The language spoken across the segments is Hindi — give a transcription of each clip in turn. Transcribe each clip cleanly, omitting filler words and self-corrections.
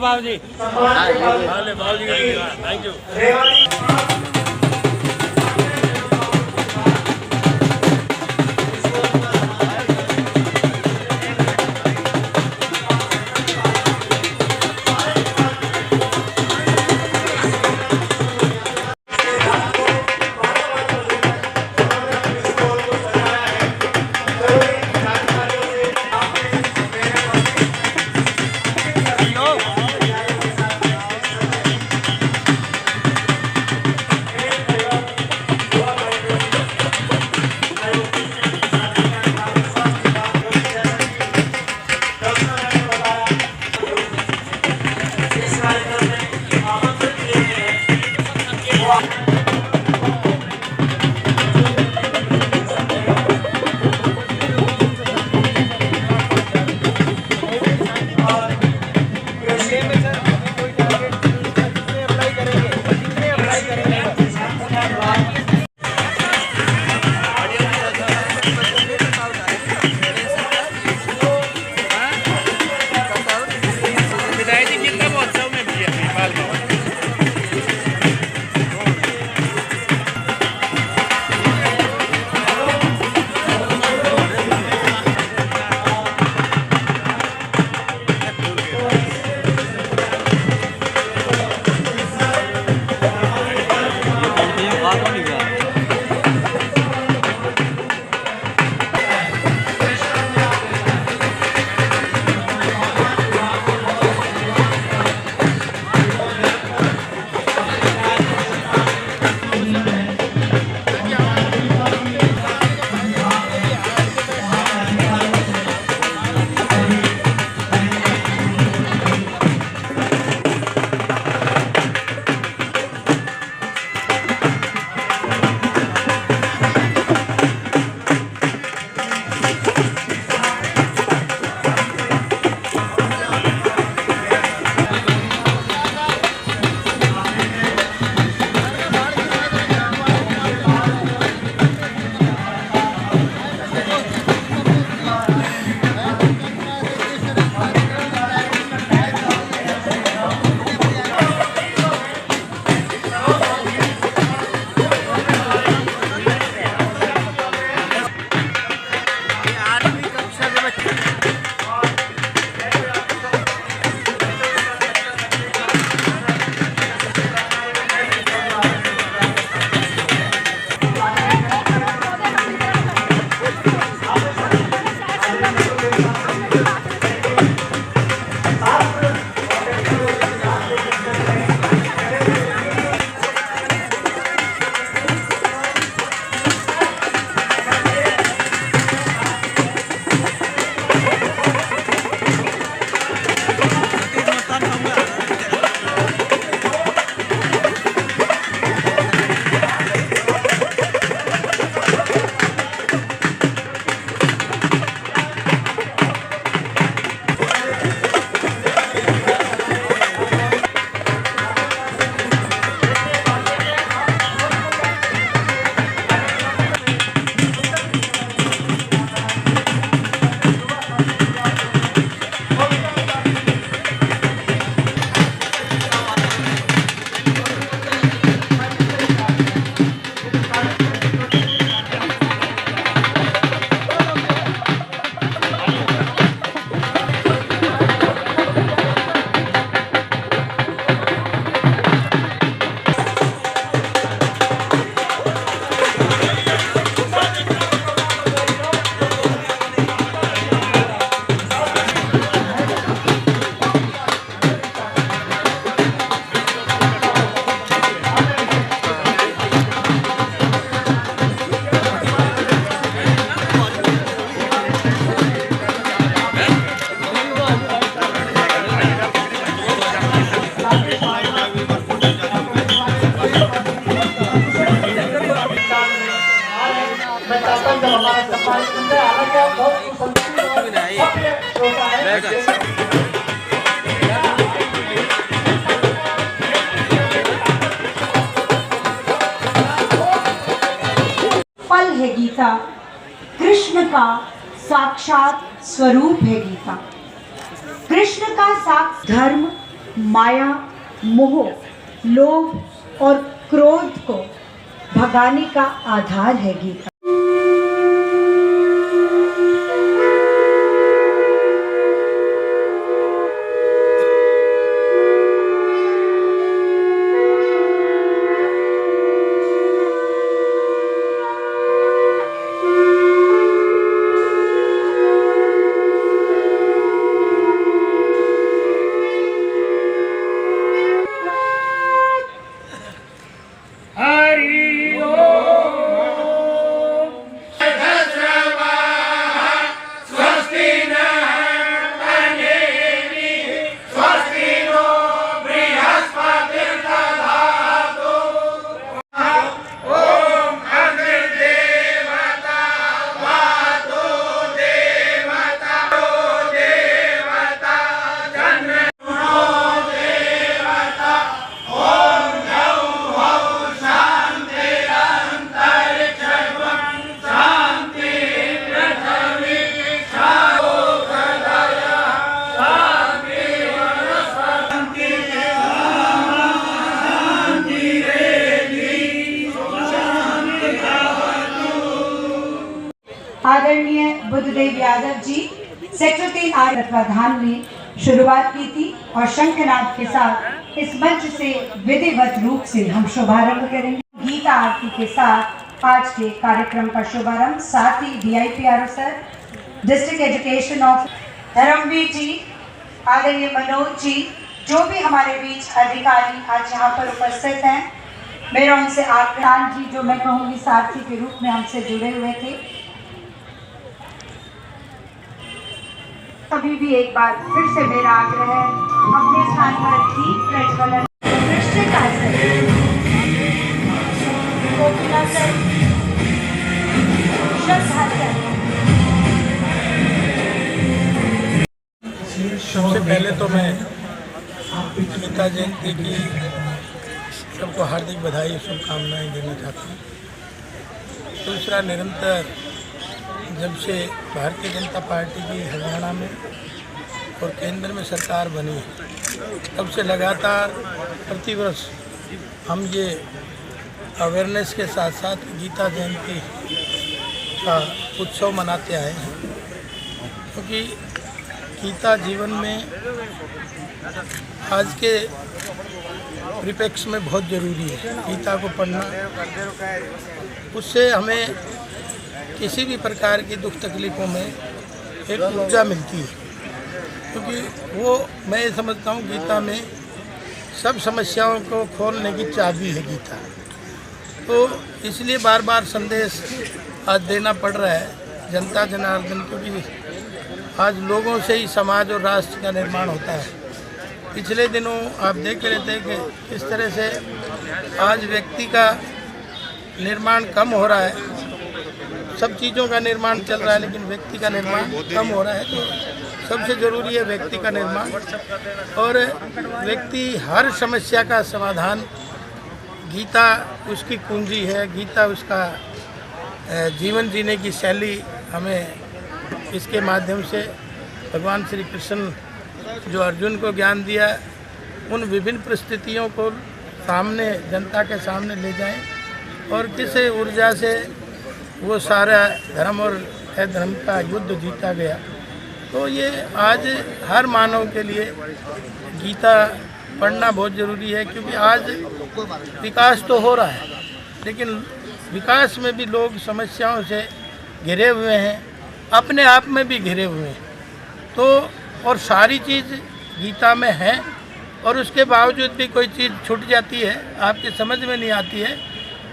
बाबूजी। बाबूजी थैंक यू। पल है गीता, कृष्ण का साक्षात स्वरूप है गीता। कृष्ण का साक्ष धर्म, माया, मोह, लोभ और क्रोध को भगाने का आधार है गीता। आदरणीय बुद्धदेव यादव जी सेक्टर 3 आर तत्वाधान में शुरुआत की थी और शंखनाद के साथ इस मंच से विधिवत रूप से हम शुभारंभ करेंगे। गीता आरती के साथ आज के कार्यक्रम का शुभारंभ, साथ ही DIPRO sir, district education officer Dharamvir ji, आदरणीय मनोज जी, जो भी हमारे बीच अधिकारी आज यहाँ पर उपस्थित हैं, मेरा उनसे आग्रह जी, जो मैं कहूँगी सारथी के रूप में हमसे जुड़े हुए थे, अभी भी एक बार फिर से मेरा आग्रह है, अपने स्थान पर दीप प्रज्वलन कृष्णिका सर, कोकिला सर, श्रद्धा सर। सबसे पहले तो मैं गीता जयंती की सबको हार्दिक बधाई शुभकामनाएं देना चाहता हूँ। दूसरा, निरंतर जब से भारतीय जनता पार्टी की हरियाणा में और केंद्र में सरकार बनी, तब से लगातार प्रतिवर्ष हम ये अवेयरनेस के साथ साथ गीता जयंती का उत्सव मनाते आए हैं, क्योंकि गीता जीवन में आज के परिप्रेक्ष्य में बहुत ज़रूरी है। गीता को पढ़ना, उससे हमें किसी भी प्रकार की दुख तकलीफ़ों में एक ऊर्जा मिलती है, क्योंकि वो मैं समझता हूँ गीता में सब समस्याओं को खोलने की चाबी है गीता। तो इसलिए बार बार संदेश आज देना पड़ रहा है जनता जनार्दन, क्योंकि आज लोगों से ही समाज और राष्ट्र का निर्माण होता है। पिछले दिनों आप देख रहे थे कि किस तरह से आज व्यक्ति का निर्माण कम हो रहा है, सब चीज़ों का निर्माण चल रहा है लेकिन व्यक्ति का निर्माण कम हो रहा है। तो सबसे ज़रूरी है व्यक्ति का निर्माण, और व्यक्ति हर समस्या का समाधान, गीता उसकी कुंजी है, गीता उसका जीवन जीने की शैली हमें इसके माध्यम से भगवान श्री कृष्ण जो अर्जुन को ज्ञान दिया, उन विभिन्न परिस्थितियों को सामने जनता के सामने ले जाएं और किस ऊर्जा से वो सारा धर्म और अधर्म का युद्ध जीता गया। तो ये आज हर मानव के लिए गीता पढ़ना बहुत ज़रूरी है, क्योंकि आज विकास तो हो रहा है लेकिन विकास में भी लोग समस्याओं से घिरे हुए हैं, अपने आप में भी घिरे हुए हैं। तो और सारी चीज़ गीता में है और उसके बावजूद भी कोई चीज़ छूट जाती है, आपकी समझ में नहीं आती है,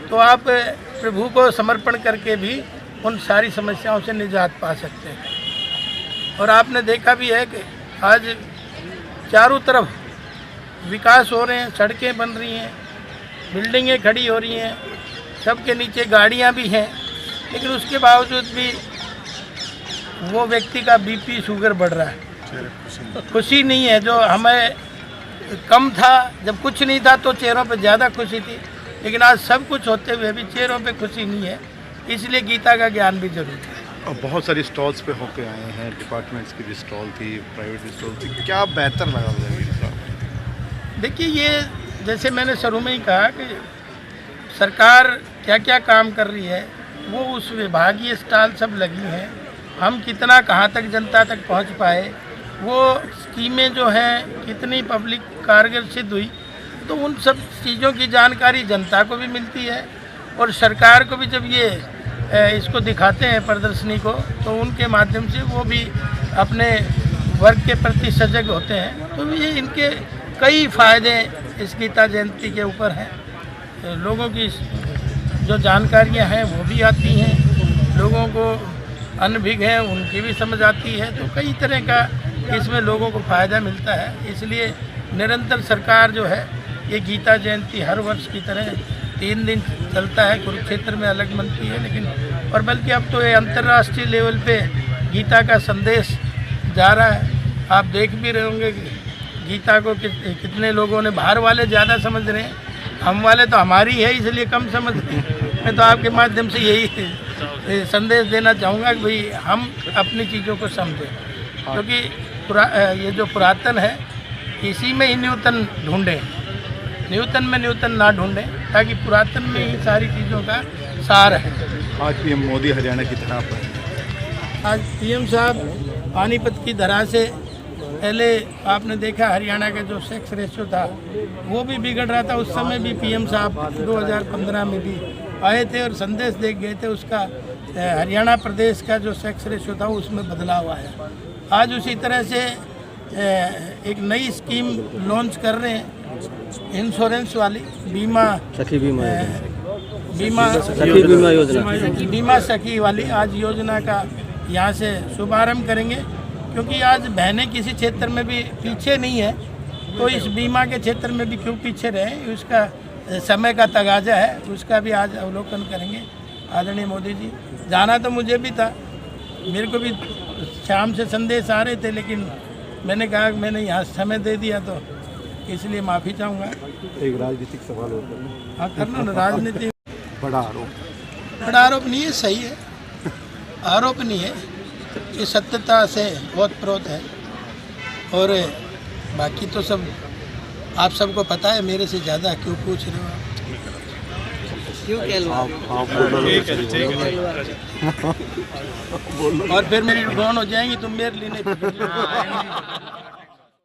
तो आप प्रभु को समर्पण करके भी उन सारी समस्याओं से निजात पा सकते हैं। और आपने देखा भी है कि आज चारों तरफ विकास हो रहे हैं, सड़कें बन रही हैं, बिल्डिंगें खड़ी हो रही हैं, सबके नीचे गाड़ियां भी हैं, लेकिन उसके बावजूद भी वो व्यक्ति का BP शुगर बढ़ रहा है, खुशी नहीं है। जो हमें कम था, जब कुछ नहीं था तो चेहरों पे ज़्यादा खुशी थी, लेकिन आज सब कुछ होते हुए भी चेहरों पे खुशी नहीं है। इसलिए गीता का ज्ञान भी जरूरी है। और बहुत सारी स्टॉल्स पे होके आए हैं, डिपार्टमेंट्स की भी स्टॉल थी, प्राइवेट स्टॉल थी, क्या बेहतर लगा मुझे? देखिए, ये जैसे मैंने शुरू में ही कहा कि सरकार क्या क्या काम कर रही है, वो उस विभागीय स्टाल सब लगी हैं। हम कितना कहाँ तक जनता तक पहुँच पाए, वो स्कीमें जो हैं कितनी पब्लिक कारगर सिद्ध हुई, तो उन सब चीज़ों की जानकारी जनता को भी मिलती है और सरकार को भी जब ये इसको दिखाते हैं प्रदर्शनी को, तो उनके माध्यम से वो भी अपने वर्ग के प्रति सजग होते हैं। तो ये इनके कई फ़ायदे इस गीता जयंती के ऊपर हैं। लोगों की जो जानकारियां हैं वो भी आती हैं, लोगों को अनभिज्ञ हैं उनकी भी समझ आती है, तो कई तरह का इसमें लोगों को फ़ायदा मिलता है। इसलिए निरंतर सरकार जो है ये गीता जयंती हर वर्ष की तरह 3 दिन चलता है, कुरुक्षेत्र में अलग मनती है, लेकिन और बल्कि अब तो ये अंतर्राष्ट्रीय लेवल पे गीता का संदेश जा रहा है। आप देख भी रहे होंगे कि गीता को कितने लोगों ने, बाहर वाले ज़्यादा समझ रहे हैं, हम वाले तो हमारी है इसलिए कम समझ रहे हैं। मैं तो आपके माध्यम से यही संदेश देना चाहूँगा कि भाई हम अपनी चीज़ों को समझें, क्योंकि ये जो पुरातन है इसी में ही न्यूतन ढूंढें, न्यूतन में न्यूतन ना ढूंढें, ताकि पुरातन में ही सारी चीज़ों का सार है। आज पीएम मोदी हरियाणा की धरा पर, आज पीएम साहब पानीपत की धरा से पहले आपने देखा हरियाणा का जो सेक्स रेशियो था वो भी बिगड़ रहा था। उस समय भी पीएम साहब 2015 में भी आए थे और संदेश दे गए थे, उसका हरियाणा प्रदेश का जो सेक्स रेशियो था उसमें बदलाव आया। आज उसी तरह से एक नई स्कीम लॉन्च कर रहे हैं, इंश्योरेंस वाली बीमा सखी वाली आज योजना का यहाँ से शुभारंभ करेंगे, क्योंकि आज बहनें किसी क्षेत्र में भी पीछे नहीं है, तो इस बीमा के क्षेत्र में भी क्यों पीछे रहे, उसका समय का तगाजा है, उसका भी आज अवलोकन करेंगे आदरणीय मोदी जी। जाना तो मुझे भी था, मेरे को भी शाम से संदेश आ रहे थे, लेकिन मैंने कहा कि मैंने यहाँ समय दे दिया, तो इसलिए माफ़ी चाहूँगा। एक राजनीतिक सवाल होता है। हाँ, करना ना, राजनीति बड़ा आरोप नहीं है, सही है, आरोप नहीं है, ये सत्यता से बहुत प्रोत है। और बाकी तो सब आप सबको पता है, मेरे से ज़्यादा क्यों पूछ रहे हो आप? और फिर मेरी फोन हो जाएंगी, तुम मेरे लिए नहीं